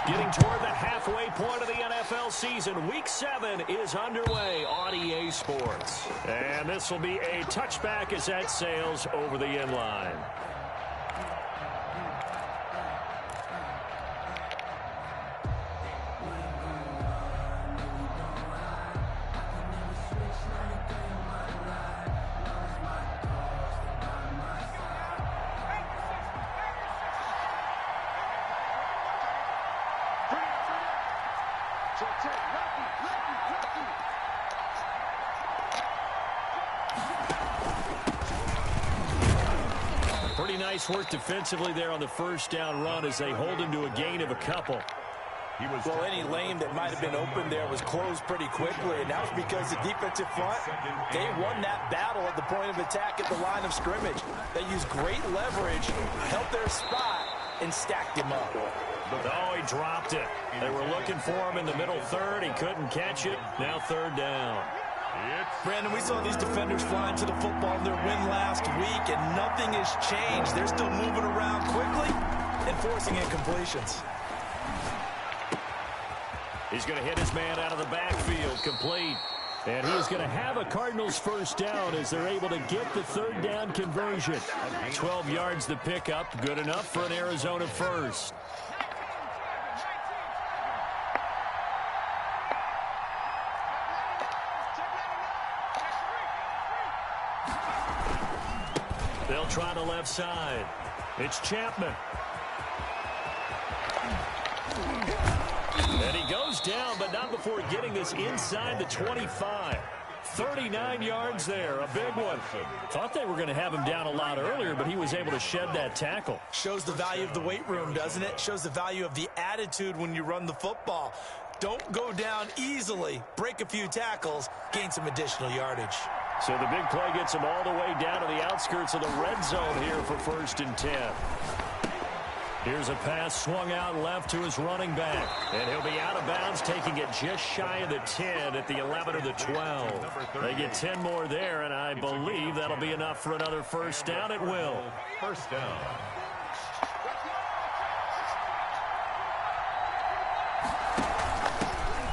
Getting toward the halfway point of the NFL season. Week 7 is underway on EA Sports. And this will be a touchback as that sails over the end line. Pretty nice work defensively there on the first down run as they hold him to a gain of a couple. Well, any lane that might have been open there was closed pretty quickly, and that was because the defensive front, they won that battle at the point of attack at the line of scrimmage. They used great leverage, held their spot, and stacked him up. Oh, he dropped it. They were looking for him in the middle third. He couldn't catch it. Now third down. Brandon, we saw these defenders flying to the football in their win last week, and nothing has changed. They're still moving around quickly and forcing incompletions. He's going to hit his man out of the backfield, complete. And he's going to have a Cardinals first down as they're able to get the third down conversion. 12 yards to pick up, good enough for an Arizona first. They'll try the left side. It's Chapman. And he goes down, but not before getting this inside the 25. 39 yards there, a big one. Thought they were going to have him down a lot earlier, but he was able to shed that tackle. Shows the value of the weight room, doesn't it? Shows the value of the attitude when you run the football. Don't go down easily. Break a few tackles, gain some additional yardage. So the big play gets him all the way down to the outskirts of the red zone here for 1st and 10. Here's a pass swung out left to his running back. And he'll be out of bounds, taking it just shy of the 10 at the 11 or the 12. They get 10 more there, and I believe that'll be enough for another first down. It will. First down.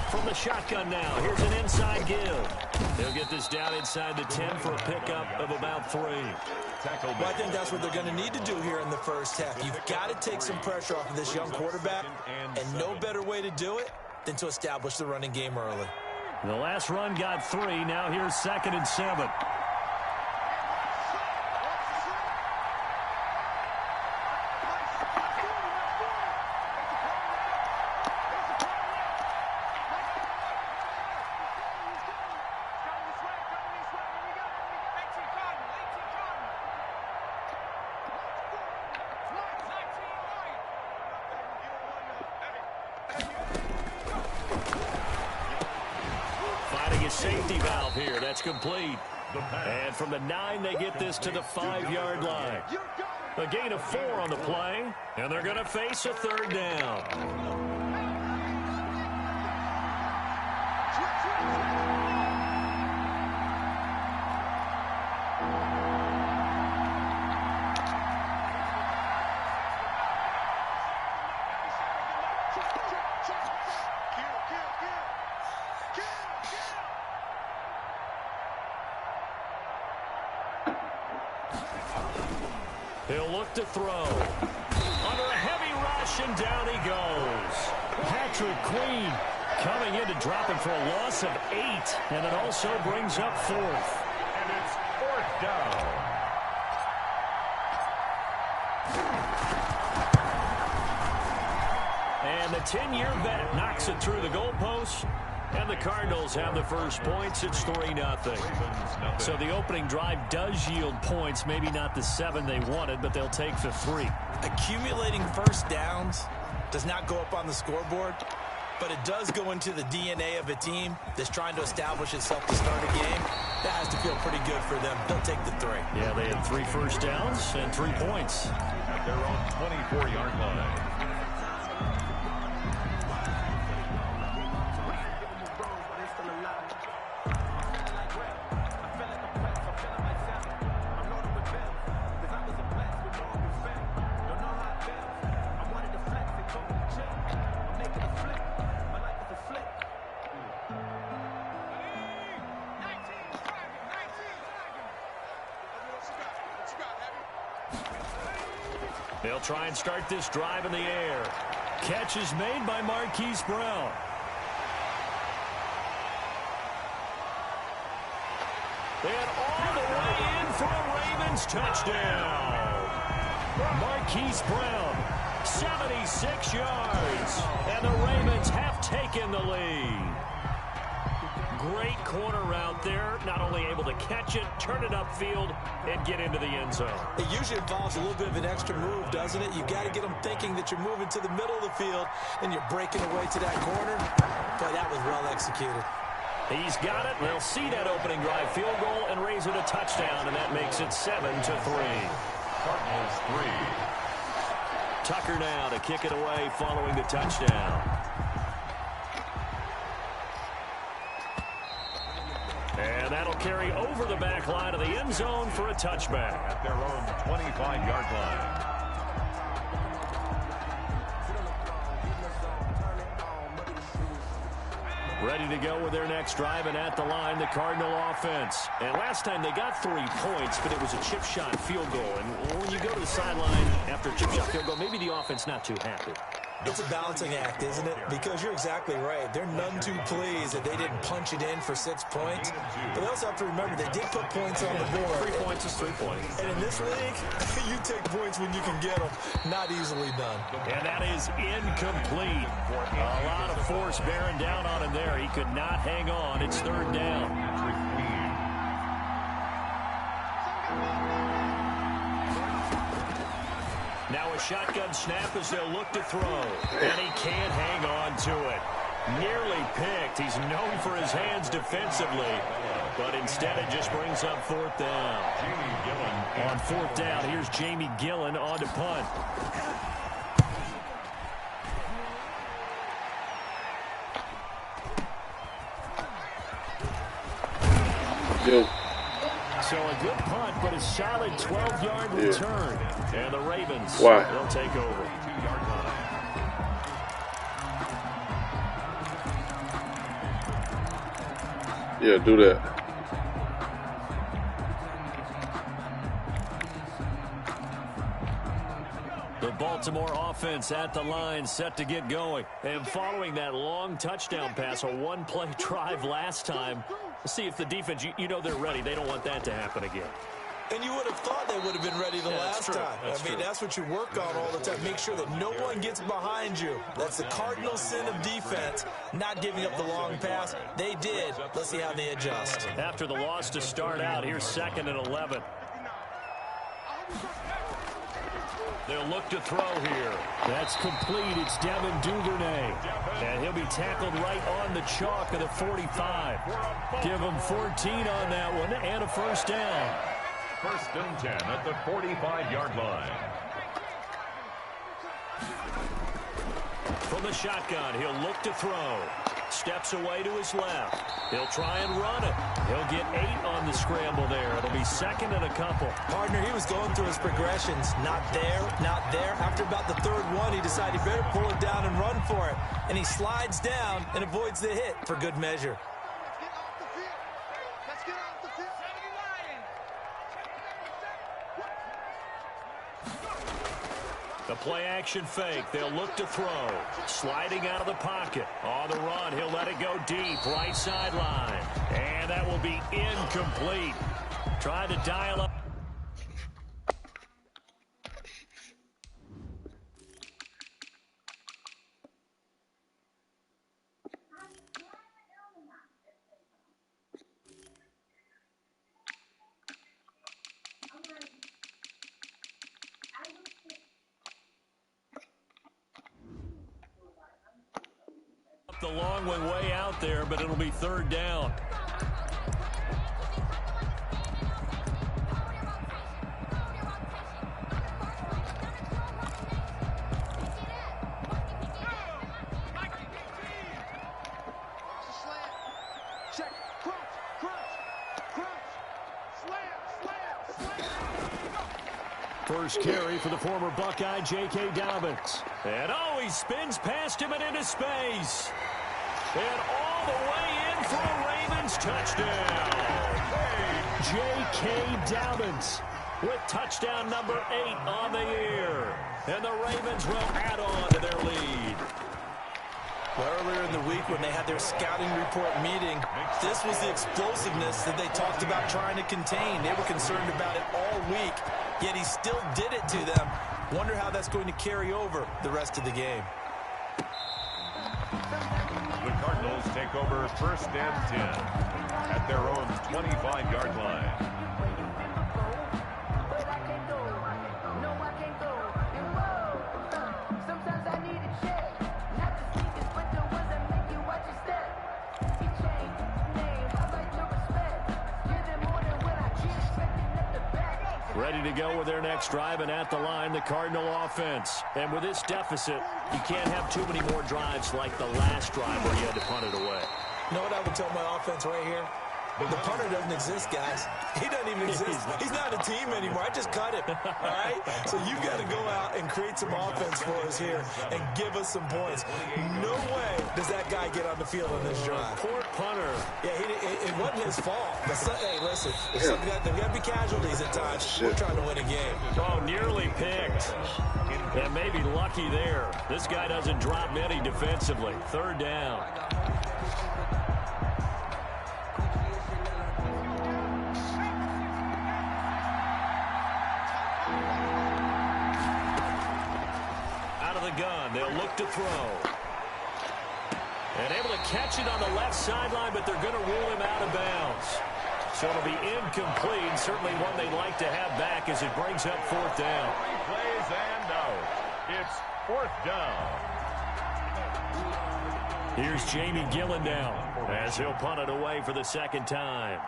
From the shotgun now, here's an inside give. They'll get this down inside the 10 for a pickup of about 3. Well, I think that's what they're going to need to do here in the first half. You've got to take some pressure off of this young quarterback, and no better way to do it than to establish the running game early. The last run got 3. Now here's 2nd and 7. Safety valve here. That's complete. And from the 9, they get this to the 5-yard line. A gain of 4 on the play, and they're going to face a third down. He'll look to throw. Under a heavy rush, and down he goes. Patrick Queen coming in to drop him for a loss of 8, and it also brings up 4th. And it's 4th down. And the 10-year vet knocks it through the goalpost. And the Cardinals have the first points. It's 3-0. So the opening drive does yield points. Maybe not the 7 they wanted, but they'll take the 3. Accumulating first downs does not go up on the scoreboard, but it does go into the DNA of a team that's trying to establish itself to start a game. That has to feel pretty good for them. They'll take the 3. Yeah, they had 3 first downs and 3 points. At their own 24-yard line. They'll try and start this drive in the air. Catch is made by Marquise Brown. And all the way in for a Ravens touchdown. Marquise Brown, 76 yards. And the Ravens have taken the lead. Great corner route there. Not only able to catch it, turn it upfield, and get into the end zone. It usually involves a little bit of an extra move, doesn't it? You've got to get them thinking that you're moving to the middle of the field, and you're breaking away to that corner. Boy, that was well executed. He's got it. They'll see that opening drive field goal and raise it a touchdown, and that makes it 7-3. Cardinals 3. Tucker now to kick it away following the touchdown. And that'll carry over the back line of the end zone for a touchback. At their own 25-yard line. Ready to go with their next drive, and at the line, the Cardinal offense. And last time they got 3 points, but it was a chip shot field goal. And when you go to the sideline after a chip shot field goal, maybe the offense not too happy. It's a balancing act, isn't it? Because you're exactly right. They're none too pleased that they didn't punch it in for 6 points. But they also have to remember they did put points on the board. 3 points is 3 points. And in this league, you take points when you can get them. Not easily done. And that is incomplete. A lot of force bearing down on him there. He could not hang on. It's 3rd down. Now a shotgun snap as they'll look to throw. And he can't hang on to it. Nearly picked. He's known for his hands defensively. But instead it just brings up 4th down. On 4th down, here's Jamie Gillen on to punt. Yo. So a good punt, but a solid 12-yard return. And the Ravens, they'll take over. Yeah, do that. The Baltimore offense at the line, set to get going. And following that long touchdown pass, a one-play drive last time, see if the defense, you know they're ready. They don't want that to happen again. And you would have thought they would have been ready the last time. That's what you work on all the time. Make sure that no one gets behind you. That's the cardinal sin of defense, not giving up the long pass. They did. Let's see how they adjust. After the loss to start out, here's 2nd and 11. They'll look to throw here. That's complete. It's Devin Duvernay. And he'll be tackled right on the chalk of the 45. Give him 14 on that one and a 1st down. 1st and 10 at the 45-yard line. From the shotgun, he'll look to throw. Steps away to his left. He'll try and run it. He'll get 8 on the scramble there. It'll be 2nd and a couple. Partner, he was going through his progressions. Not there, not there. After about the 3rd one, he decided he better pull it down and run for it. And he slides down and avoids the hit for good measure. The play-action fake. They'll look to throw. Sliding out of the pocket. On the run, he'll let it go deep. Right sideline. And that will be incomplete. Trying to dial up. The long one way out there, but it'll be 3rd down. First carry for the former Buckeye, J.K. Dobbins. And he spins past him and into space. And all the way in for a Ravens touchdown. J.K. Dobbins with touchdown number 8 on the year. And the Ravens will add on to their lead. Well, earlier in the week when they had their scouting report meeting, this was the explosiveness that they talked about trying to contain. They were concerned about it all week, yet he still did it to them. Wonder how that's going to carry over the rest of the game. The Cardinals take over 1st and 10 at their own 25-yard line. Ready to go with their next drive, and at the line, the Cardinal offense. And with this deficit, you can't have too many more drives like the last drive where you had to punt it away. You know what I would tell my offense right here? The punter doesn't exist, guys. He doesn't even exist. He's not a team anymore. I just cut him, all right? So you got to go out and create some offense for us here and give us some points. No way does that guy get on the field on this drive. Poor punter. Yeah, it wasn't his fault. But hey, listen, there got to be casualties at times. We're trying to win a game. Oh, nearly picked. And maybe lucky there. This guy doesn't drop many defensively. 3rd down. Gun. They'll look to throw. And able to catch it on the left sideline, but they're going to rule him out of bounds. So it'll be incomplete. Certainly one they'd like to have back as it brings up 4th down. Plays and out. It's 4th down. Here's Jamie Gillen down as he'll punt it away for the 2nd time.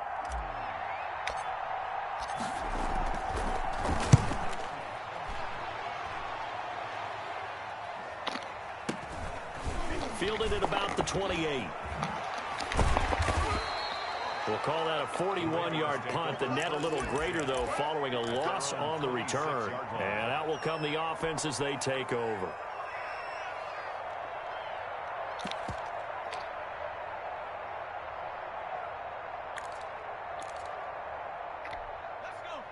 Fielded at about the 28. We'll call that a 41-yard punt. The net a little greater, though, following a loss on the return. And out will come the offense as they take over.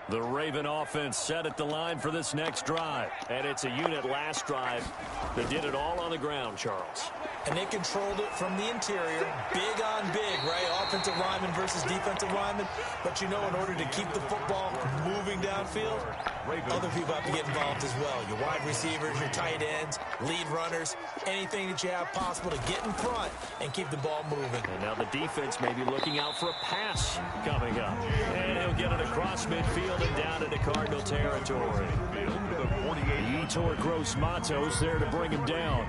The Raven offense set at the line for this next drive. And it's a unit last drive that did it all on the ground, Charles. And they controlled it from the interior, big on big, right? Offensive lineman versus defensive lineman. But, you know, in order to keep the football moving downfield, other people have to get involved as well. Your wide receivers, your tight ends, lead runners, anything that you have possible to get in front and keep the ball moving. And now the defense may be looking out for a pass coming up. And he'll get it across midfield and down into Cardinal territory. Yetur Gross-Matos there to bring him down.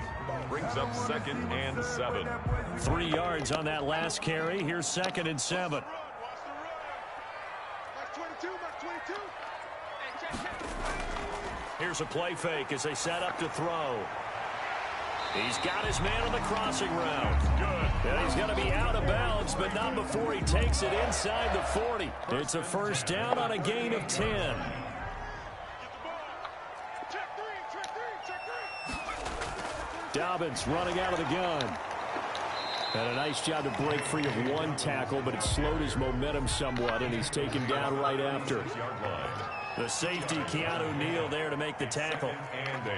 Brings up 2nd and 7. 3 yards on that last carry. Here's 2nd and 7. Here's a play fake as they set up to throw. He's got his man on the crossing route. And he's going to be out of bounds, but not before he takes it inside the 40. It's a 1st down on a gain of 10. Dobbins running out of the gun. And a nice job to break free of one tackle, but it slowed his momentum somewhat, and he's taken down right after. The safety, Keanu Neal, there to make the tackle. And 8.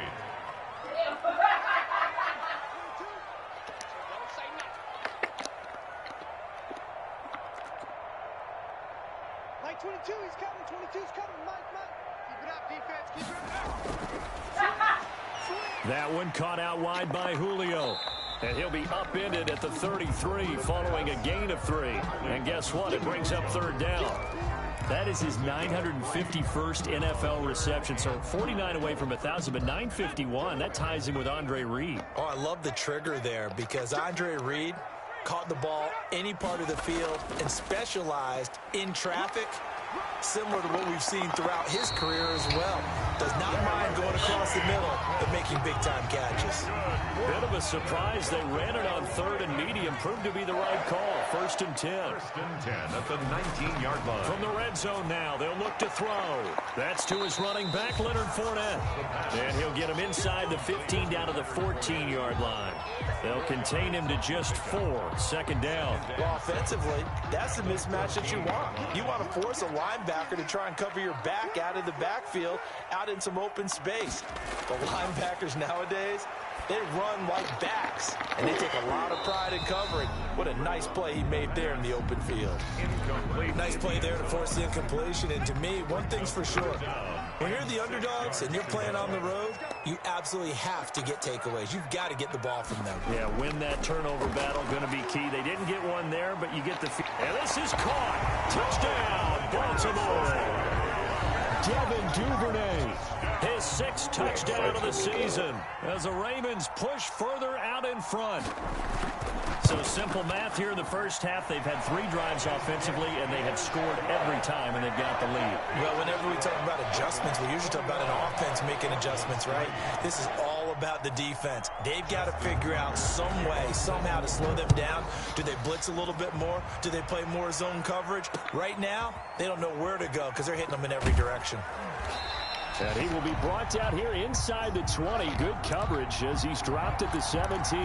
Mike 22, he's coming. 22's coming. Mike. Keep it up, defense. Keep it up. That one caught out wide by Julio. And he'll be upended at the 33 following a gain of 3. And guess what? It brings up 3rd down. That is his 951st NFL reception. So 49 away from 1,000, but 951. That ties him with Andre Reed. Oh, I love the trigger there because Andre Reed caught the ball any part of the field and specialized in traffic, similar to what we've seen throughout his career as well. Does not mind going across the middle and making big-time catches. Bit of of a surprise. They ran it on 3rd and medium. Proved to be the right call. 1st and 10. 1st and 10 at the 19-yard line. From the red zone now, they'll look to throw. That's to his running back, Leonard Fournette. And he'll get him inside the 15 down to the 14-yard line. They'll contain him to just 4. 2nd down. Well, offensively, that's the mismatch that you want. You want to force a linebacker to try and cover your back out of the backfield, out in some open space. The linebackers nowadays, they run like backs, and they take a lot of pride in covering. What a nice play he made there in the open field. Incomplete. Nice play there to force the incompletion, and to me, one thing's for sure. When you're the underdogs and you're playing on the road, you absolutely have to get takeaways. You've got to get the ball from them. Yeah, win that turnover battle, going to be key. They didn't get one there, but you get the... And this is caught. Touchdown, Baltimore. Devin Duvernay, his 6th touchdown of the season as the Ravens push further out in front. So simple math here in the first half. They've had 3 drives offensively, and they have scored every time, and they've got the lead. Well, whenever we talk about adjustments, we usually talk about an offense making adjustments, right? This is all about the defense. They've got to figure out some way, somehow to slow them down. Do they blitz a little bit more? Do they play more zone coverage? Right now, they don't know where to go because they're hitting them in every direction. And he will be brought down here inside the 20. Good coverage as he's dropped at the 17.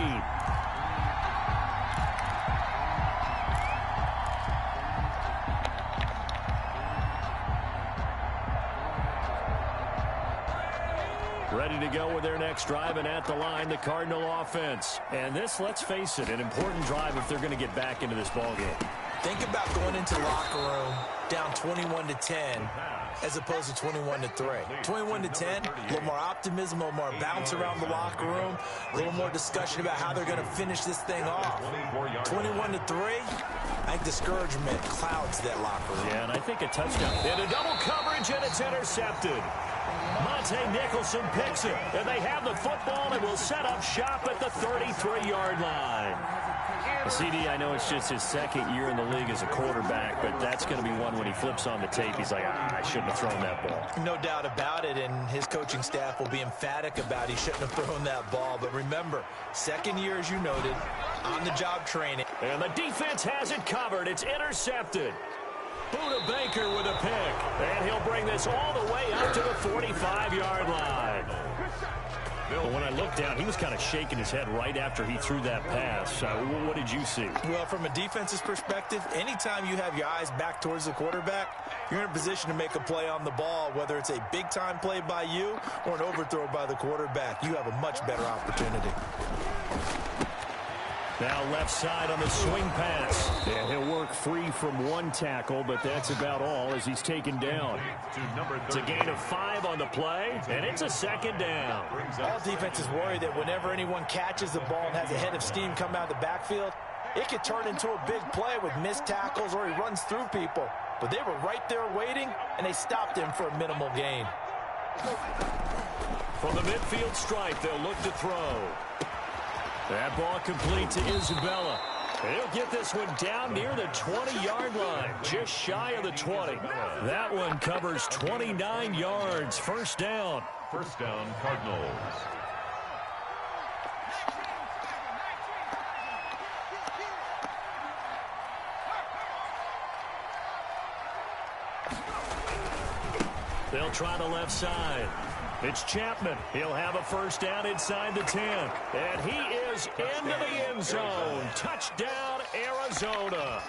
Ready to go with their next drive, and at the line, the Cardinal offense. And this, let's face it, an important drive if they're going to get back into this ballgame. Think about going into the locker room down 21-10 as opposed to 21-3. 21-10, a little more optimism, a little more bounce around the locker room, a little more discussion about how they're going to finish this thing off. 21-3, I think discouragement clouds that locker room. Yeah, and I think a touchdown. And a double coverage, and it's intercepted. Monte Nicholson picks it, and they have the football and will set up shop at the 33-yard line. CD, I know it's just his 2nd year in the league as a quarterback, but that's going to be one when he flips on the tape. He's like, I shouldn't have thrown that ball. No doubt about it, and his coaching staff will be emphatic about he shouldn't have thrown that ball. But remember, 2nd year, as you noted, on-the-job training. And the defense has it covered. It's intercepted. Buda Baker with a pick, and he'll bring this all the way up to the 45-yard line. But when I looked down, he was kind of shaking his head right after he threw that pass. What did you see? Well, from a defense's perspective, anytime you have your eyes back towards the quarterback, you're in a position to make a play on the ball, whether it's a big-time play by you or an overthrow by the quarterback. You have a much better opportunity. Now left side on the swing pass. And he'll work free from 1 tackle, but that's about all as he's taken down. It's a gain of 5 on the play, and it's a 2nd down. All defenses worry that whenever anyone catches the ball and has a head of steam come out of the backfield, it could turn into a big play with missed tackles or he runs through people. But they were right there waiting, and they stopped him for a minimal gain. From the midfield stripe, they'll look to throw. That ball complete to Isabella. He'll get this one down near the 20-yard line, just shy of the 20. That one covers 29 yards. 1st down. 1st down, Cardinals. They'll try the left side. It's Chapman. He'll have a 1st down inside the 10. And he is into the end zone. Touchdown, Arizona.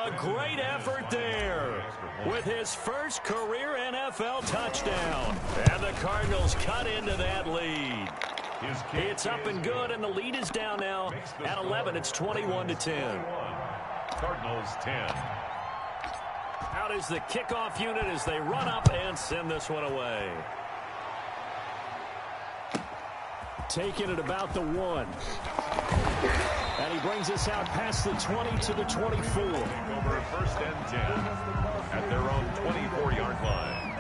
A great effort there with his first career NFL touchdown. And the Cardinals cut into that lead. It's up and good, and the lead is down now at 11. It's 21-10. Cardinals 10. Out is the kickoff unit as they run up and send this one away. Taking it about the 1. And he brings us out past the 20 to the 24. Over 1st and 10 at their own 24-yard line.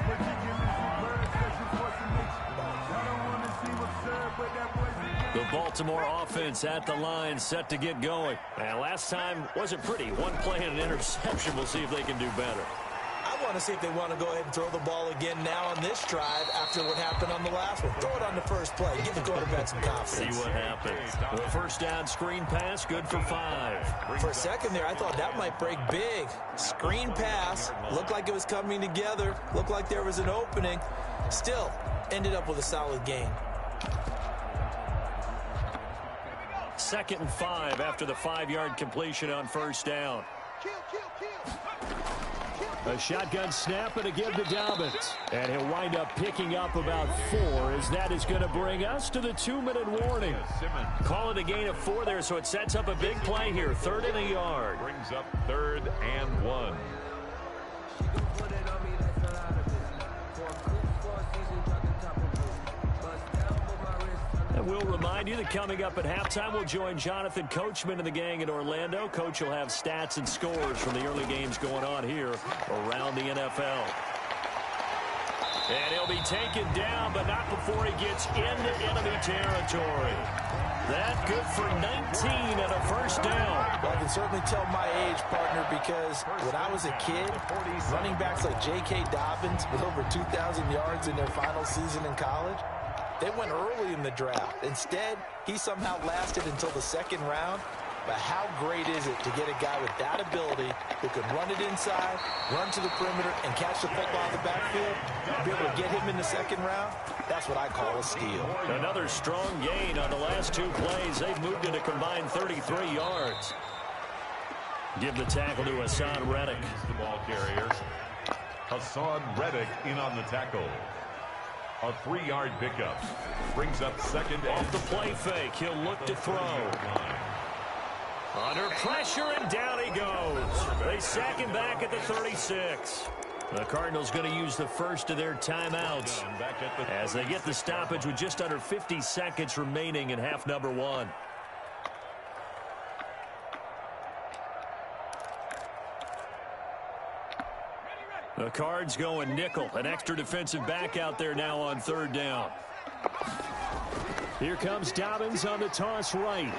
The Baltimore offense at the line, set to get going. And last time wasn't pretty. 1 play and an interception. We'll see if they can do better. I want to see if they want to go ahead and throw the ball again now on this drive after what happened on the last one. Throw it on the first play. Give the quarterback some confidence. See what happens. The first down screen pass, good for 5. For a second there, I thought that might break big. Screen pass. Looked like it was coming together. Looked like there was an opening. Still, ended up with a solid gain. 2nd and 5 after the 5-yard completion on first down. A shotgun snap and a give to Dobbins. And he'll wind up picking up about 4 as that is going to bring us to the 2-minute warning. Call it a gain of 4 there, so it sets up a big play here. 3rd and a yard. Brings up 3rd and 1. And we'll remind you that coming up at halftime, we'll join Jonathan Coachman and the gang in Orlando. Coach will have stats and scores from the early games going on here around the NFL. And he'll be taken down, but not before he gets into enemy territory. That good for 19 and a first down. Well, I can certainly tell my age, partner, because when I was a kid, running backs like J.K. Dobbins with over 2,000 yards in their final season in college, they went early in the draft. Instead, he somehow lasted until the 2nd round. But how great is it to get a guy with that ability who can run it inside, run to the perimeter, and catch the football in the backfield? Be able to get him in the 2nd round? That's what I call a steal. Another strong gain on the last 2 plays. They've moved it a combined 33 yards. Give the tackle to Hassan Reddick. The ball carrier. Hassan Reddick in on the tackle. A 3-yard pickup. Brings up 2nd off the play fake. He'll look to throw. Under pressure, and down he goes. They sack him back at the 36. The Cardinals going to use the first of their timeouts as they get the stoppage with just under 50 seconds remaining in half number 1. The Cards going nickel. An extra defensive back out there now on 3rd down. Here comes Dobbins on the toss right.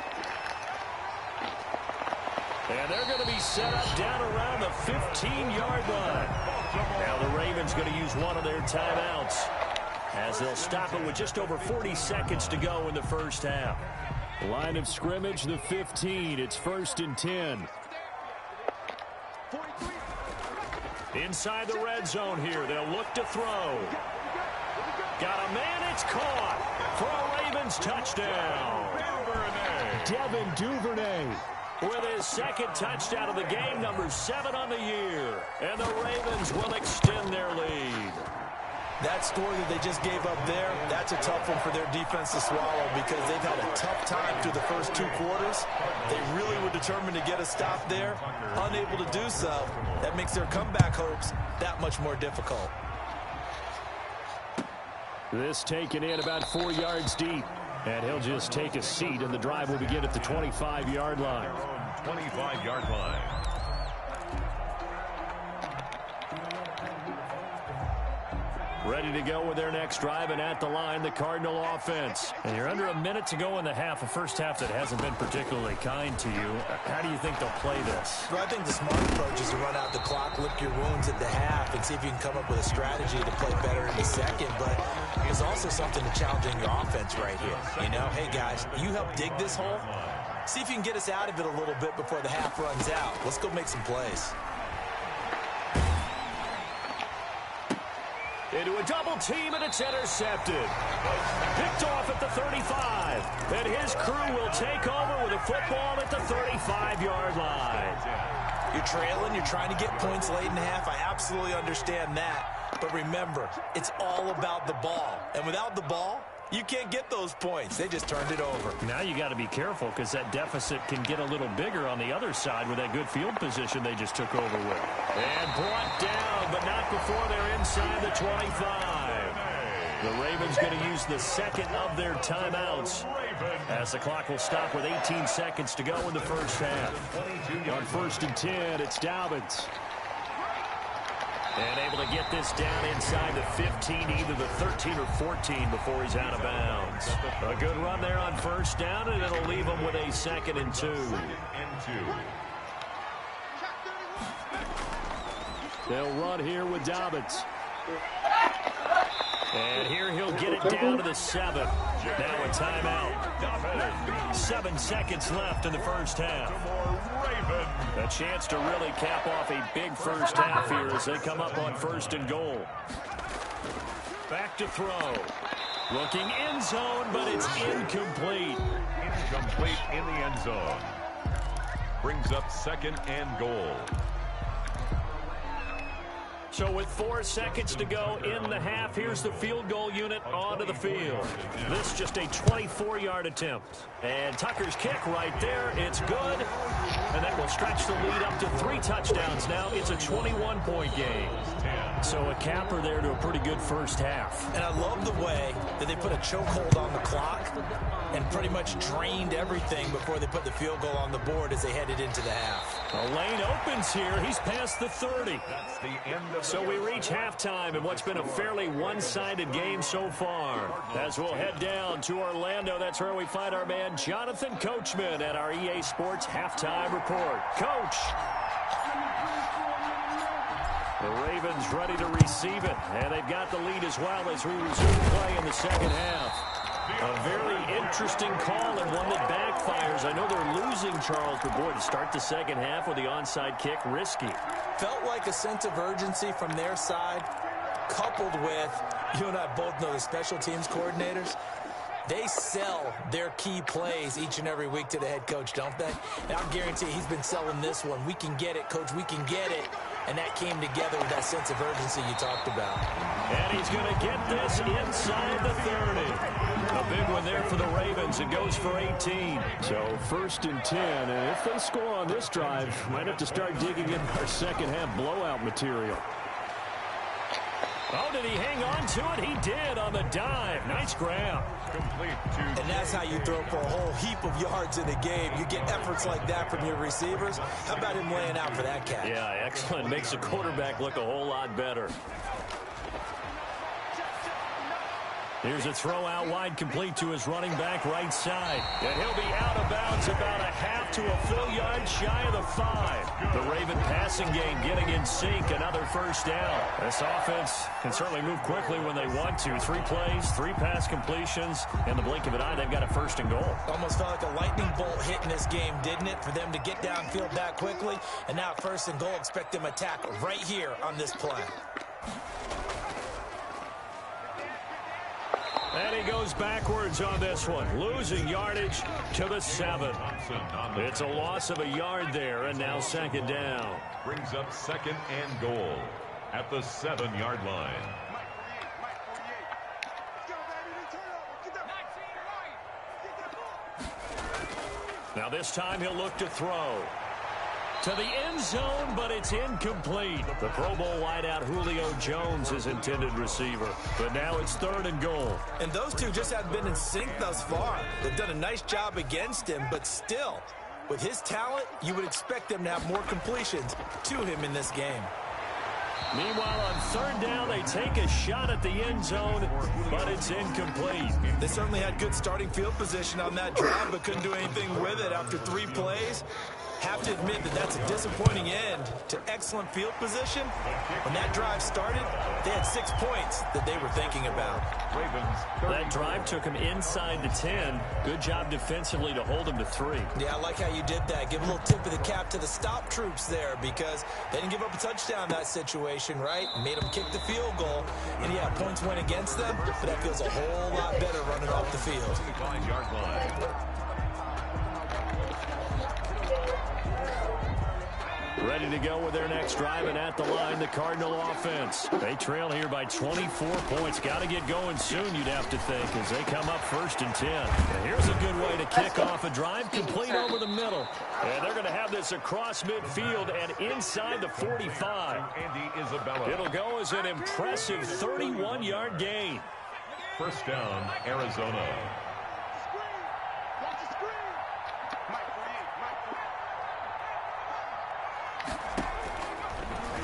And they're going to be set up down around the 15-yard line. Now the Ravens going to use one of their timeouts as they'll stop it with just over 40 seconds to go in the first half. Line of scrimmage, the 15. It's 1st and 10. Inside the red zone here. They'll look to throw. Got a man. It's caught for a Ravens touchdown. Devin Duvernay with his 2nd touchdown of the game, number 7 on the year. And the Ravens will extend their lead. That score that they just gave up there, that's a tough one for their defense to swallow because they've had a tough time through the first 2 quarters. They really were determined to get a stop there, unable to do so. That makes their comeback hopes that much more difficult. This taken in about 4 yards deep. And he'll just take a seat, and the drive will begin at the 25-yard line. 25-yard line. Ready to go with their next drive, and at the line, the Cardinal offense. And you're under a minute to go in the half, a first half that hasn't been particularly kind to you. How do you think they'll play this? Well, I think the smart approach is to run out the clock, lick your wounds at the half, and see if you can come up with a strategy to play better in the 2nd. But there's also something to challenging your offense right here. You know, hey, guys, you help dig this hole. See if you can get us out of it a little bit before the half runs out. Let's go make some plays. Into a double team, and it's intercepted. Picked off at the 35. And his crew will take over with a football at the 35-yard line. You're trailing. You're trying to get points late in the half. I absolutely understand that. But remember, it's all about the ball. And without the ball, you can't get those points. They just turned it over. Now you got to be careful because that deficit can get a little bigger on the other side with that good field position they just took over with. And brought down, but not before they're inside the 25. The Ravens going to use the 2nd of their timeouts as the clock will stop with 18 seconds to go in the first half. On 1st and 10, it's Dobbins. And able to get this down inside the 15, either the 13 or 14 before he's out of bounds. A good run there on first down, and it'll leave him with a 2nd and 2. They'll run here with Dobbins. And here he'll get it down to the 7. Now a timeout. 7 seconds left in the first half. A chance to really cap off a big first half here as they come up on 1st and goal. Back to throw. Looking end zone, but it's incomplete. Incomplete in the end zone. Brings up 2nd and goal. So with 4 seconds to go in the half, here's the field goal unit onto the field. This just a 24-yard attempt. And Tucker's kick right there. It's good. And that will stretch the lead up to 3 touchdowns now. It's a 21-point game. So a capper there to a pretty good first half. And I love the way that they put a chokehold on the clock and pretty much drained everything before they put the field goal on the board as they headed into the half. A lane opens here. He's past the 30. That's the end of So we reach halftime in what's been a fairly one-sided game so far. As we'll head down to Orlando, that's where we find our man Jonathan Coachman at our EA Sports Halftime Report. Coach. The Ravens ready to receive it, and they've got the lead as well as we resume play in the second half. A very interesting call and one that backfires. I know they're losing, Charles, but boy, to start the second half with the onside kick, risky. Felt like a sense of urgency from their side, coupled with, you and I both know the special teams coordinators. They sell their key plays each and every week to the head coach, don't they? And I guarantee he's been selling this one. We can get it, coach, we can get it. And that came together with that sense of urgency you talked about. And he's going to get this inside the 30. A big one there for the Ravens. It goes for 18. So 1st and 10. And if they score on this drive, might have to start digging in our second half blowout material. Oh, did he hang on to it? He did on the dive. Nice grab. complete to... And that's how you throw for a whole heap of yards in a game. You get efforts like that from your receivers. How about him laying out for that catch? Yeah, excellent. Makes the quarterback look a whole lot better. Here's a throw out wide, complete to his running back right side. And he'll be out of bounds about a half to a full yard shy of the 5. The Raven passing game getting in sync, another first down. This offense can certainly move quickly when they want to. 3 plays, 3 pass completions. In the blink of an eye, they've got a 1st and goal. Almost felt like a lightning bolt hit in this game, didn't it? For them to get downfield that quickly. And now 1st and goal, expect them to tackle right here on this play. And he goes backwards on this one, losing yardage to the 7. It's a loss of a yard there, and now 2nd down. Brings up 2nd and goal at the 7-yard line. Now this time he'll look to throw. To the end zone, but it's incomplete. The Pro Bowl wideout Julio Jones is intended receiver. But now it's 3rd and goal. And those two just haven't been in sync thus far. They've done a nice job against him, but still, with his talent, you would expect them to have more completions to him in this game. Meanwhile, on 3rd down, they take a shot at the end zone, but it's incomplete. They certainly had good starting field position on that drive, but couldn't do anything with it after 3 plays. Have to admit that that's a disappointing end to excellent field position. When that drive started, they had 6 points that they were thinking about. That drive took him inside the 10. Good job defensively to hold him to 3. Yeah, I like how you did that. Give a little tip of the cap to the stop troops there because they didn't give up a touchdown in that situation, right? Made them kick the field goal. And yeah, points went against them, but that feels a whole lot better running off the field. 5-yard line. Ready to go with their next drive, and at the line, the Cardinal offense. They trail here by 24 points. Got to get going soon, you'd have to think, as they come up 1st and 10. And here's a good way to kick off a drive, complete over the middle. And they're going to have this across midfield and inside the 45. Andy Isabella. It'll go as an impressive 31-yard gain. 1st down, Arizona.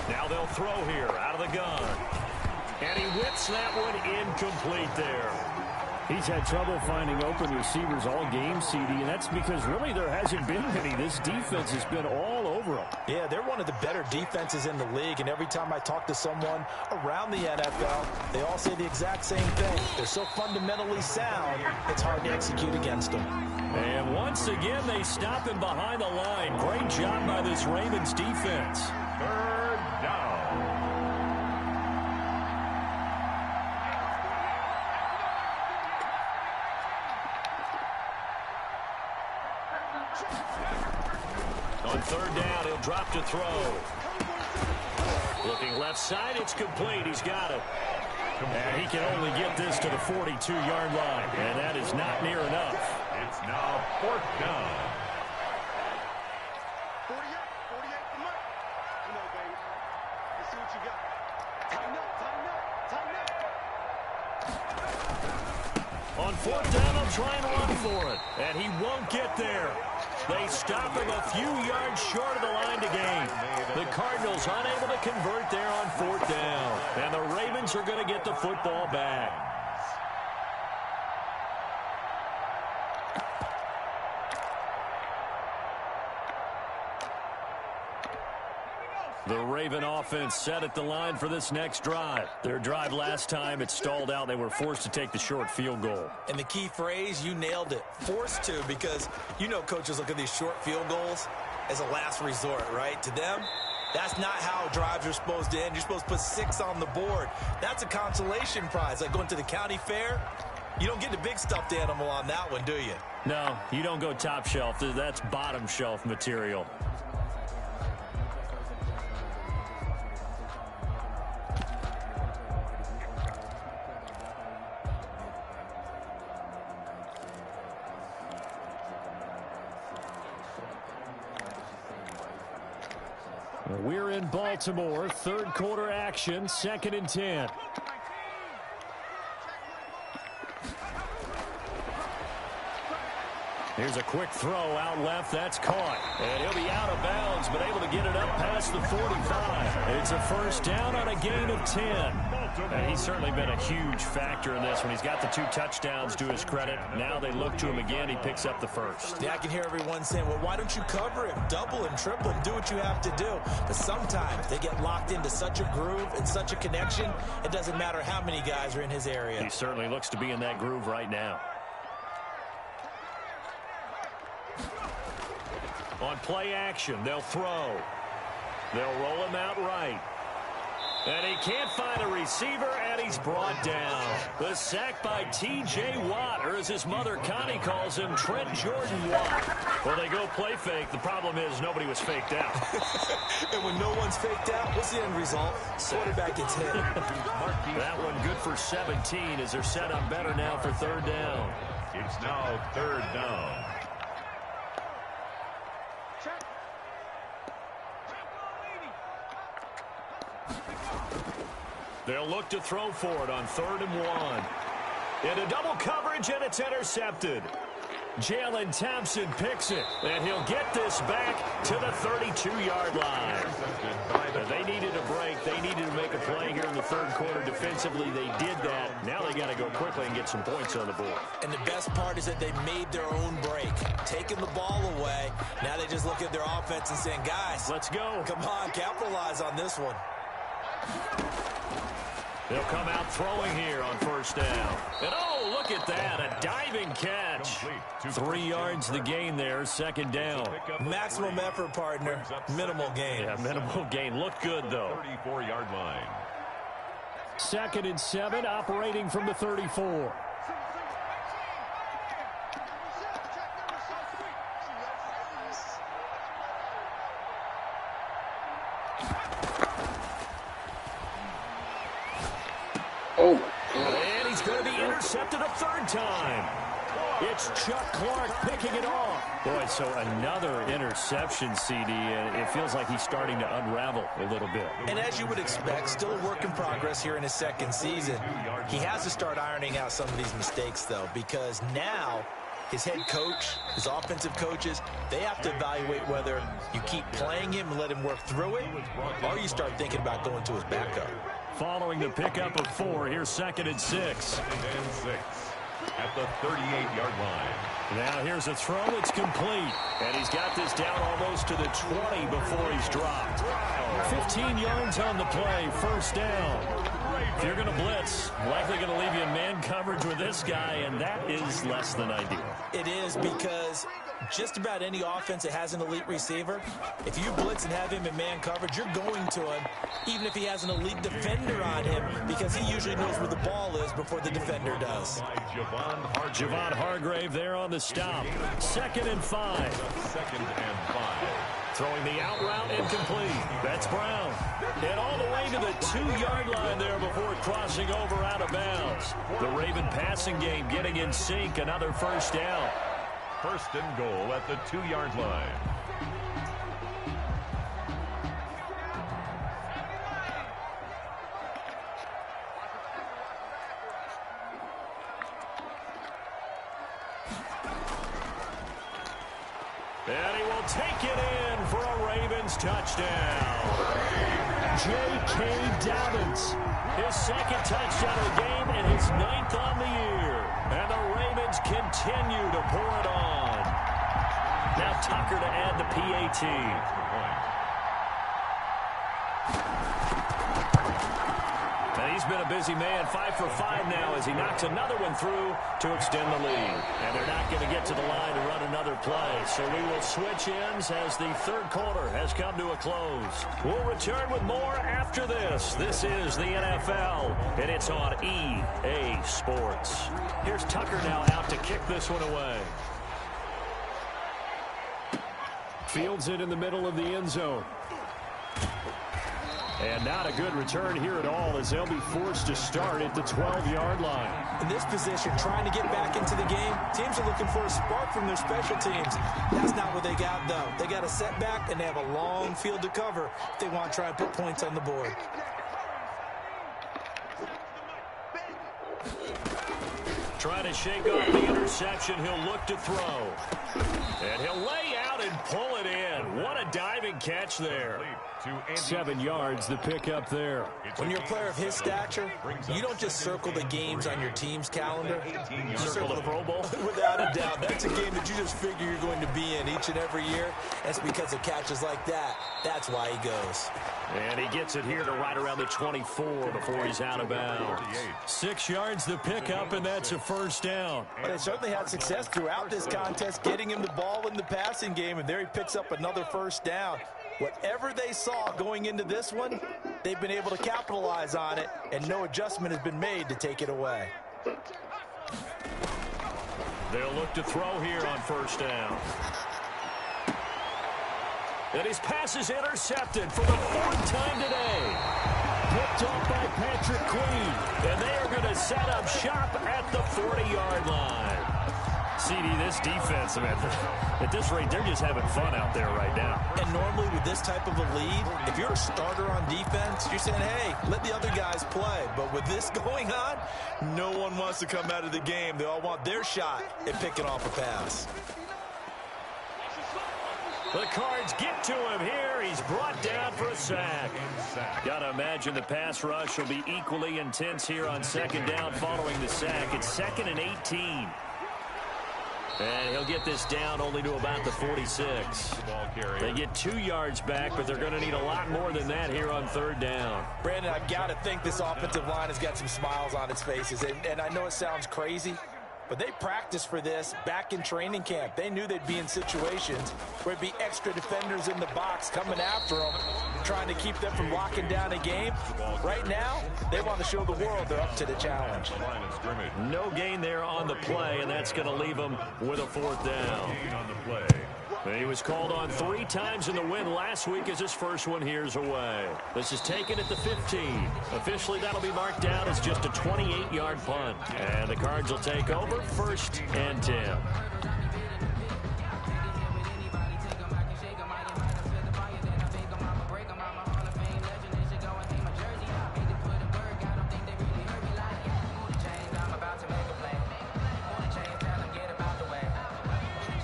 Now they'll throw here out of the gun. And he whips that one incomplete there. He's had trouble finding open receivers all game, CD, and that's because really there hasn't been many. This defense has been all over them. Yeah, they're one of the better defenses in the league, and every time I talk to someone around the NFL, they all say the exact same thing. They're so fundamentally sound, it's hard to execute against them. And once again, they stop him behind the line. Great job by this Ravens defense. Third down. On third down, he'll drop to throw. Looking left side, it's complete. He's got it. And he can only get this to the 42-yard line, and that is not near enough. It's now fourth down. 48, come on. Come on, baby. Let's see what you got. Tighten up, tighten up, tighten up. On fourth down, he'll try and run for it, and he won't get there. They stop him a few yards short of the line to gain. The Cardinals unable to convert there on fourth down, and the Ravens are going to get the football back. The Raven offense set at the line for this next drive. Their drive last time, it stalled out. They were forced to take the short field goal. And the key phrase, you nailed it, forced to, because you know coaches look at these short field goals as a last resort, right? To them, that's not how drives are supposed to end. You're supposed to put 6 on the board. That's a consolation prize, like going to the county fair. You don't get the big stuffed animal on that one, do you? No, you don't go top shelf. That's bottom shelf material. We're in Baltimore, third quarter action, 2nd and 10. Here's a quick throw out left. That's caught. And he'll be out of bounds, but able to get it up past the 45. It's a first down on a gain of 10. And he's certainly been a huge factor in this when he's got the 2 touchdowns to his credit. Now they look to him again. He picks up the first. Yeah, I can hear everyone saying, well, why don't you cover him? Double him, triple him, do what you have to do. But sometimes they get locked into such a groove and such a connection, it doesn't matter how many guys are in his area. He certainly looks to be in that groove right now. On play action, they'll throw. They'll roll him out right. And he can't find a receiver, and he's brought down. The sack by T.J. Watt, or as his mother Connie calls him, Trent Jordan Watt. Well, they go play fake. The problem is nobody was faked out. And when no one's faked out, what's the end result? Quarterback gets hit. That one good for 17 as they're set up better now for third down. It's now third down. They'll look to throw for it on 3rd and 1. Into double coverage, and it's intercepted. Jalen Thompson picks it, and he'll get this back to the 32-yard line. They needed a break. They needed to make a play here in the third quarter. Defensively, they did that. Now they got to go quickly and get some points on the board. And the best part is that they made their own break, taking the ball away. Now they just look at their offense and saying, guys, let's go. Come on, capitalize on this one. They'll come out throwing here on first down. And oh, look at that, a diving catch. 3 yards the gain there, 2nd down. Maximum effort, partner. Minimal gain. Yeah, minimal gain. Looked good, though. 34-yard line. 2nd and 7, operating from the 34. Oh, my God. And he's going to be intercepted a 3rd time. It's Chuck Clark picking it off. Boy, so another interception, CD, and it feels like he's starting to unravel a little bit. And as you would expect, still a work in progress here in his 2nd season. He has to start ironing out some of these mistakes, though, because now his head coach, his offensive coaches, they have to evaluate whether you keep playing him and let him work through it, or you start thinking about going to his backup. Following the pickup of 4, here's 2nd and 6. at the 38-yard line. Now here's a throw. It's complete. And he's got this down almost to the 20 before he's dropped. 15 yards on the play. First down. If you're going to blitz, likely going to leave you in man coverage with this guy, and that is less than ideal. It is, because just about any offense that has an elite receiver, if you blitz and have him in man coverage, you're going to him, even if he has an elite defender on him, because he usually knows where the ball is before the defender does. Javon Hargrave there on the stop. 2nd and 5. 2nd and 5. Throwing the out route incomplete. That's Brown. And all the way to the 2-yard line there before crossing over out of bounds. The Raven passing game getting in sync. Another first down. 1st and goal at the 2-yard line. And he will take it in for a Ravens touchdown. J.K. Dobbins, his 2nd touchdown of the game and his 9th on the year. And the Ravens continue to pour it on. Now Tucker to add the PAT. And he's been a busy man, 5 for 5 now as he knocks another one through to extend the lead. And they're not going to get to the line to run another play. So we will switch ends as the 3rd quarter has come to a close. We'll return with more after this. This is the NFL, and it's on EA Sports. Here's Tucker now out to kick this one away. Fields it in the middle of the end zone. And not a good return here at all as they'll be forced to start at the 12-yard line. In this position, trying to get back into the game, teams are looking for a spark from their special teams. That's not what they got, though. They got a setback, and they have a long field to cover if they want to try and put points on the board. Trying to shake off the interception. He'll look to throw. And he'll lay out and pull it in. What a diving catch there. 7 yards, the pickup there. When you're a player of his stature, you don't just circle the games on your team's calendar. You Circle the Pro Bowl? Without a doubt. That's a game that you just figure you're going to be in each and every year. That's because of catches like that. That's why he goes. And he gets it here to right around the 24 before he's out of bounds. 6 yards the pickup, and that's a first down. But they certainly had success throughout this contest, getting him the ball in the passing game, and there he picks up another first down. Whatever they saw going into this one, they've been able to capitalize on it, and no adjustment has been made to take it away. They'll look to throw here on first down. And his pass is intercepted for the 4th time today. Picked off by Patrick Queen. And they are going to set up shop at the 40-yard line. CD, this defense, man, at this rate, they're just having fun out there right now. And normally with this type of a lead, if you're a starter on defense, you're saying, hey, let the other guys play. But with this going on, no one wants to come out of the game. They all want their shot at picking off a pass. The Cards get to him here. He's brought down for a sack. Got to imagine the pass rush will be equally intense here on 2nd down following the sack. It's 2nd and 18. And he'll get this down only to about the 46. They get 2 yards back, but they're going to need a lot more than that here on 3rd down. Brandon, I've got to think this offensive line has got some smiles on its faces. And I know it sounds crazy, but they practiced for this back in training camp. They knew they'd be in situations where it'd be extra defenders in the box coming after them, trying to keep them from locking down a game. Right now, they want to show the world they're up to the challenge. No gain there on the play, and that's going to leave them with a 4th down. He was called on 3 times in the win last week as his first one here's away. This is taken at the 15. Officially, that'll be marked down as just a 28-yard punt. And the Cards will take over 1st and 10.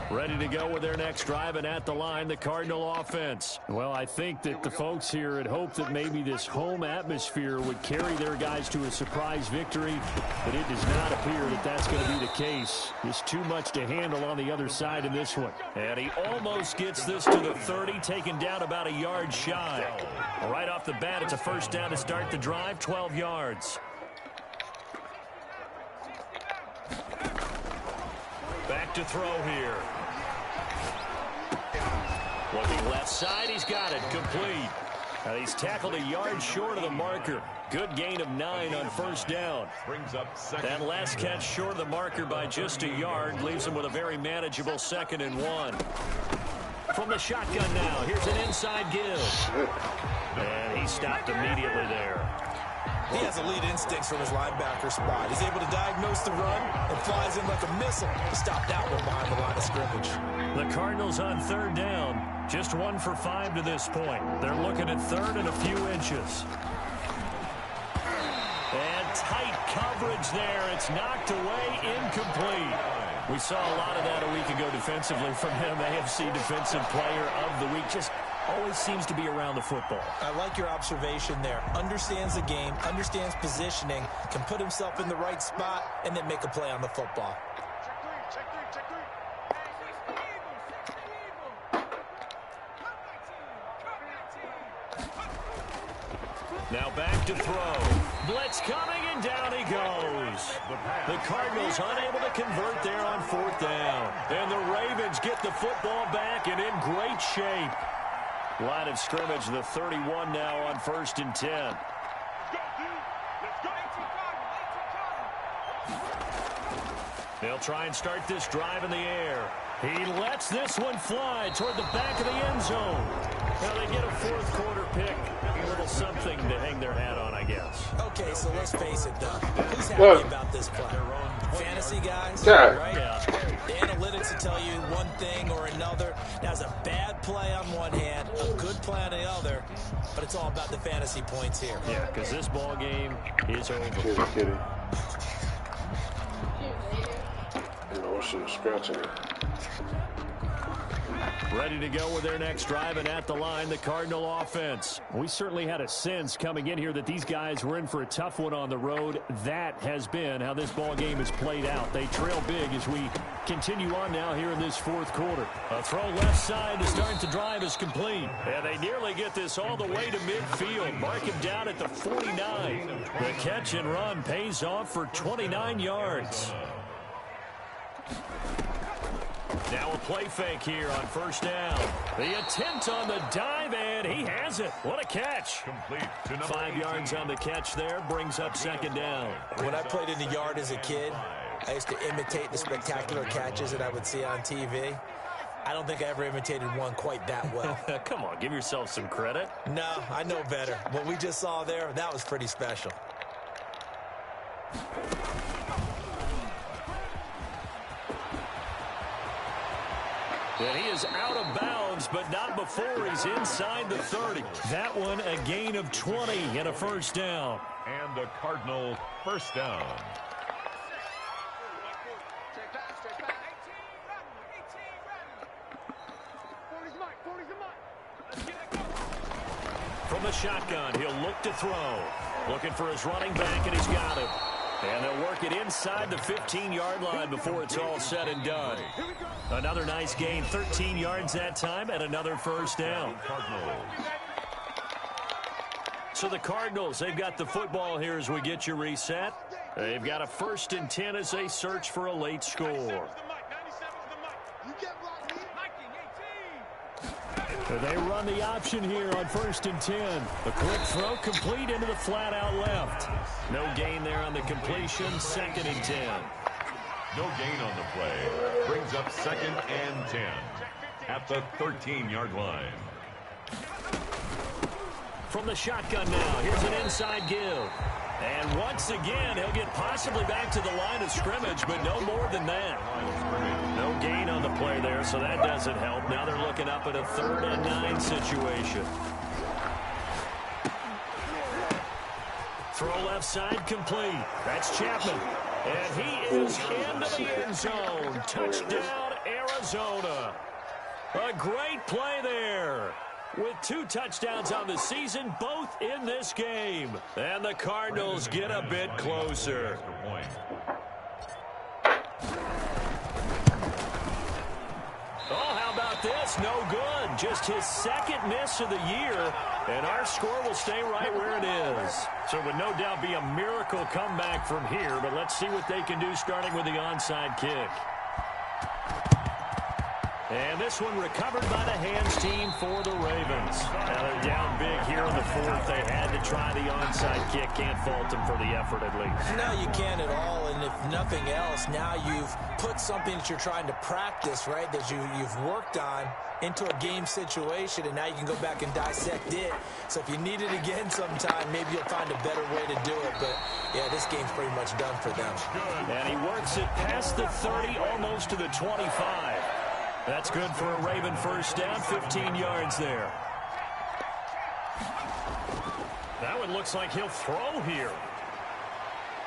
Ready to go with their next drive, and at the line, the Cardinal offense. Well, I think that the folks here had hoped that maybe this home atmosphere would carry their guys to a surprise victory, but it does not appear that that's going to be the case. There's too much to handle on the other side in this one. And he almost gets this to the 30, taken down about a yard shy. Right off the bat, it's a first down to start the drive, 12 yards. Back to throw here. Looking left side, he's got it, complete. He's tackled a yard short of the marker. Good gain of 9 on first down. Brings up second. That last catch short of the marker by just a yard leaves him with a very manageable 2nd and 1. From the shotgun now, here's an inside give. And he stopped immediately there. He has elite instincts from his linebacker spot. He's able to diagnose the run and flies in like a missile to stop that one behind the line of scrimmage. The Cardinals on 3rd down. Just 1 for 5 to this point. They're looking at 3rd and a few inches. And tight coverage there. It's knocked away, incomplete. We saw a lot of that a week ago defensively from him. AFC Defensive Player of the Week. Just always seems to be around the football. I like your observation there. Understands the game, understands positioning, can put himself in the right spot, and then make a play on the football. Now back to throw. Blitz coming, and down he goes. The Cardinals unable to convert there on 4th down. And the Ravens get the football back and in great shape. Line of scrimmage, the 31 now on 1st and 10. They'll try and start this drive in the air. He lets this one fly toward the back of the end zone. Now they get a 4th quarter pick. A little something to hang their hat on, I guess. Okay, so let's face it, Doug. Who's happy about this play? Fantasy guys, right? Yeah. The analytics will tell you one thing or another. That's a bad play on one hand, a good play on the other, but it's all about the fantasy points here. Yeah, because this ball game is over. Kitty. You know, she was scratching it. Ready to go with their next drive, and at the line, the Cardinal offense. We certainly had a sense coming in here that these guys were in for a tough one on the road. That has been how this ball game has played out. They trail big as we continue on now here in this 4th quarter. A throw left side to start the drive is complete. And they nearly get this all the way to midfield. Mark him down at the 49. The catch and run pays off for 29 yards. Now a play fake here on 1st down. The attempt on the dive, and he has it. What a catch. Complete to number 5 yards on the catch there, brings up 2nd down. When I played in the yard as a kid, I used to imitate the spectacular catches that I would see on TV. I don't think I ever imitated one quite that well. Come on, give yourself some credit. No, I know better. What we just saw there, that was pretty special. And he is out of bounds, but not before he's inside the 30. That one a gain of 20 and a 1st down. And the Cardinal 1st down. From the shotgun, he'll look to throw. Looking for his running back, and he's got him. And they'll work it inside the 15-yard line before it's all said and done. Another nice gain, 13 yards that time, and another 1st down. So the Cardinals, they've got the football here as we get you reset. They've got a 1st and 10 as they search for a late score. They run the option here on 1st and 10. A quick throw complete into the flat out left. No gain there on the completion, 2nd and 10. No gain on the play. Brings up 2nd and 10 at the 13-yard line. From the shotgun now, here's an inside give. And once again, he'll get possibly back to the line of scrimmage, but no more than that. No gain on the play there, so that doesn't help. Now they're looking up at a 3rd and 9 situation. Throw left side complete. That's Chapman. And he is into the end zone. Touchdown, Arizona. Arizona. A great play there. With 2 touchdowns on the season, both in this game. And the Cardinals get a bit closer. Oh, how about this? No good. Just his 2nd miss of the year. And our score will stay right where it is. So it would no doubt be a miracle comeback from here. But let's see what they can do starting with the onside kick. And this one recovered by the hands team for the Ravens. Now they're down big here in the 4th. They had to try the onside kick. Can't fault them for the effort at least. No, you can't at all. And if nothing else, now you've put something that you're trying to practice, right, that you've worked on into a game situation, and now you can go back and dissect it. So if you need it again sometime, maybe you'll find a better way to do it. But, yeah, this game's pretty much done for them. And he works it past the 30, almost to the 25. That's good for a Raven first down, 15 yards there. That one looks like he'll throw here.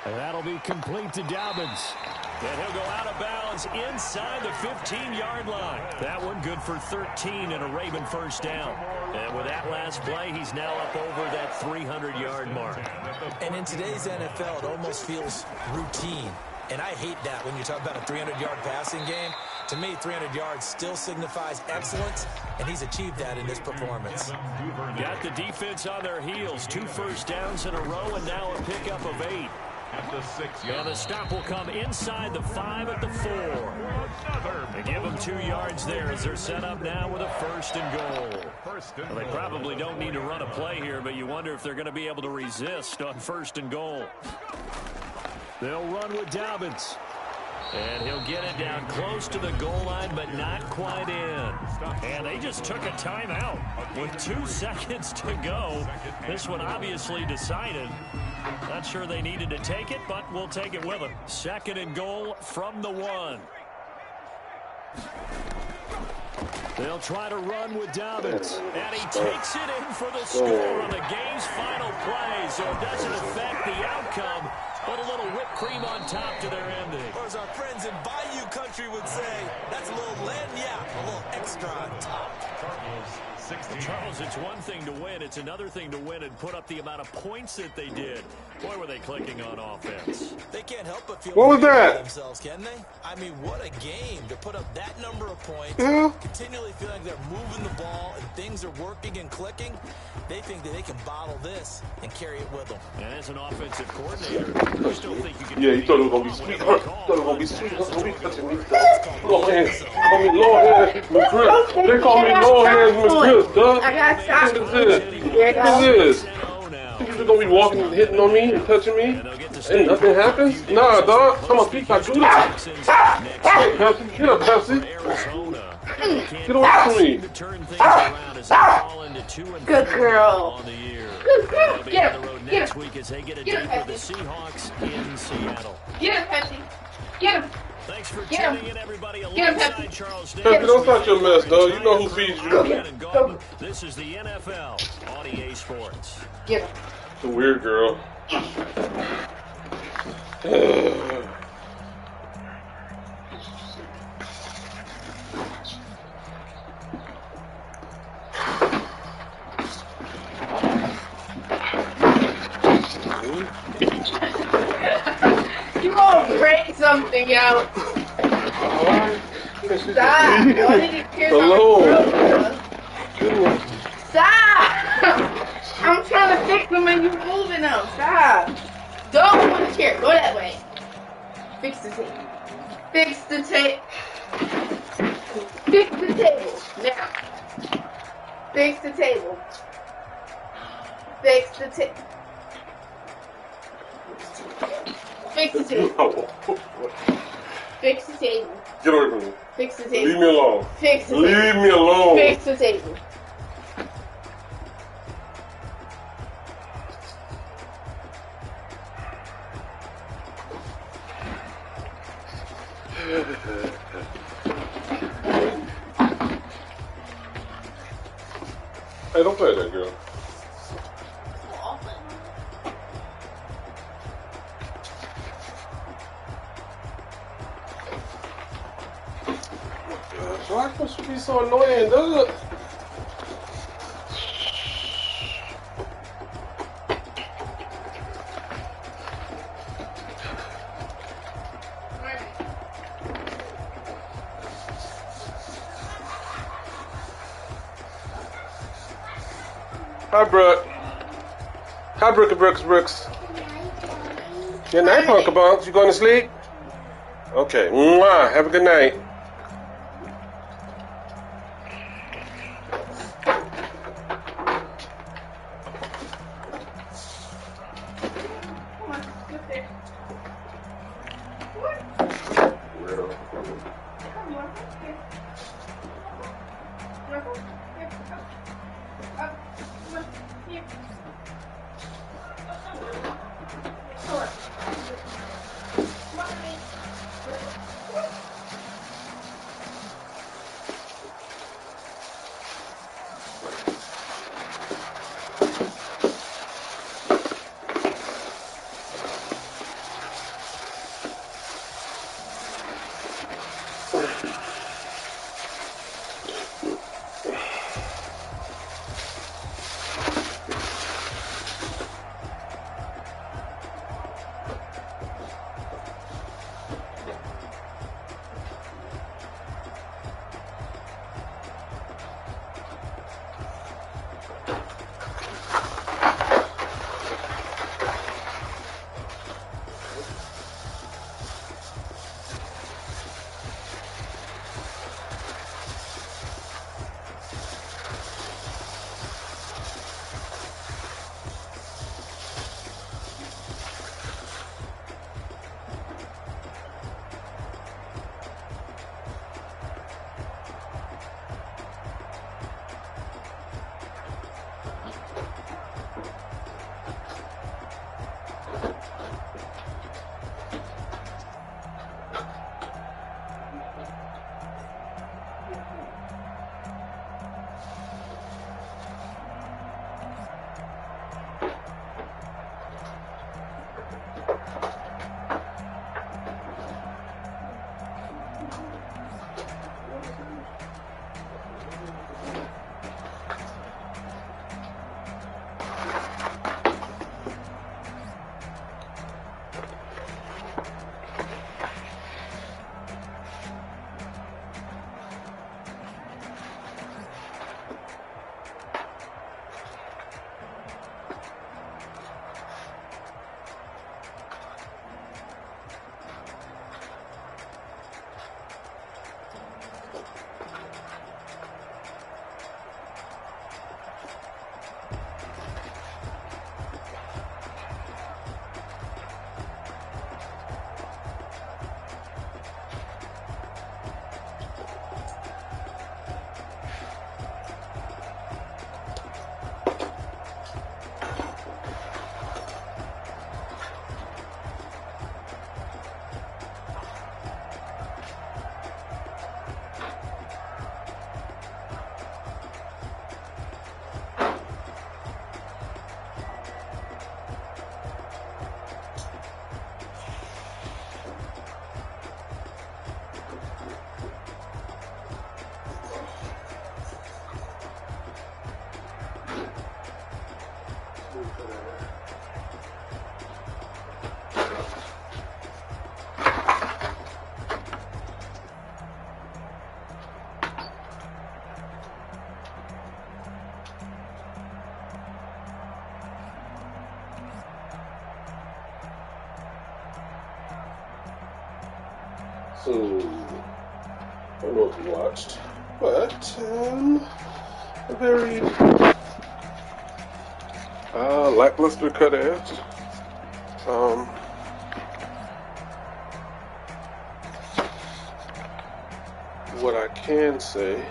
And that'll be complete to Dobbins. And he'll go out of bounds inside the 15-yard line. That one good for 13 and a Raven first down. And with that last play, he's now up over that 300-yard mark. And in today's NFL, it almost feels routine. And I hate that when you talk about a 300-yard passing game. To me, 300 yards still signifies excellence, and he's achieved that in this performance. Got the defense on their heels. 2 first downs in a row, and now a pickup of 8. At the 6 And the stop will come inside the 5 at the 4. They give them 2 yards there as they're set up now with a 1st and goal. Well, they probably don't need to run a play here, but you wonder if they're going to be able to resist on 1st and goal. They'll run with Dobbins. And he'll get it down close to the goal line, but not quite in. And they just took a timeout with 2 seconds to go. This one obviously decided. Not sure they needed to take it, but we'll take it with them. 2nd and goal from the 1. They'll try to run with Dobbins. And he takes it in for the score on the game's final play, so it doesn't affect the outcome. But a little whipped cream on top to their ending. Or as our friends in Bayou Country would say, that's a little lagniappe, a little extra on top. Charles, it's one thing to win. It's another thing to win and put up the amount of points that they did. Boy, were they clicking on offense. They can't help but feel What was that? themselves, can they? I mean, what a game to put up that number of points, continually feeling they're moving the ball and things are working and clicking. They think that they can bottle this and carry it with them. And as an offensive coordinator, you still think you can Yeah, you thought it was going to be sweet. Thought it was going to be sweet. Don't be touching me. Lord hands. Call me Lord hands McGriff. They call me Lord hands McGriff, dog. I got shot. What is this? What is this? You just going to be walking and hitting on me and touching me? And nothing happens? Nah, dog. I'm a peep. I do this. Hey, Pepsi. Get up, Pepsi. Get away from me. Good girl. Good girl. Get him. Get Next him. week as they get a Get date him, with the Seahawks in Seattle. Get him, Pepsi. Get him. Thanks for Get him. tuning in, everybody. Get him, Alongside Pepsi. Charles Pepsi, Davis. don't touch your mess, dog. You know who feeds you. And Galton. This is the NFL on EA Sports. Get him. It's a weird girl. You gonna break something out. Stop. Don't need to pierce Hello. my throat. Stop. I'm trying to fix them and you moving them. Stop. Don't put the chair. Go that way. Fix the table. Fix the table. Fix the table. Now. Fix the table. Fix the table. Fix the table. Fix the table. Get away from me. Fix the Leave table. me alone. Fix the Leave table. me alone. Fix the table. Hey, don't play that, girl. That should be so annoying, doesn't it? Hi, Brooke. Hi, Brooks. Good night, Punka Bunks. You going to sleep? Okay. Mwah. Have a good night. So, I don't know if you watched, but a very lackluster cut edge. What I can say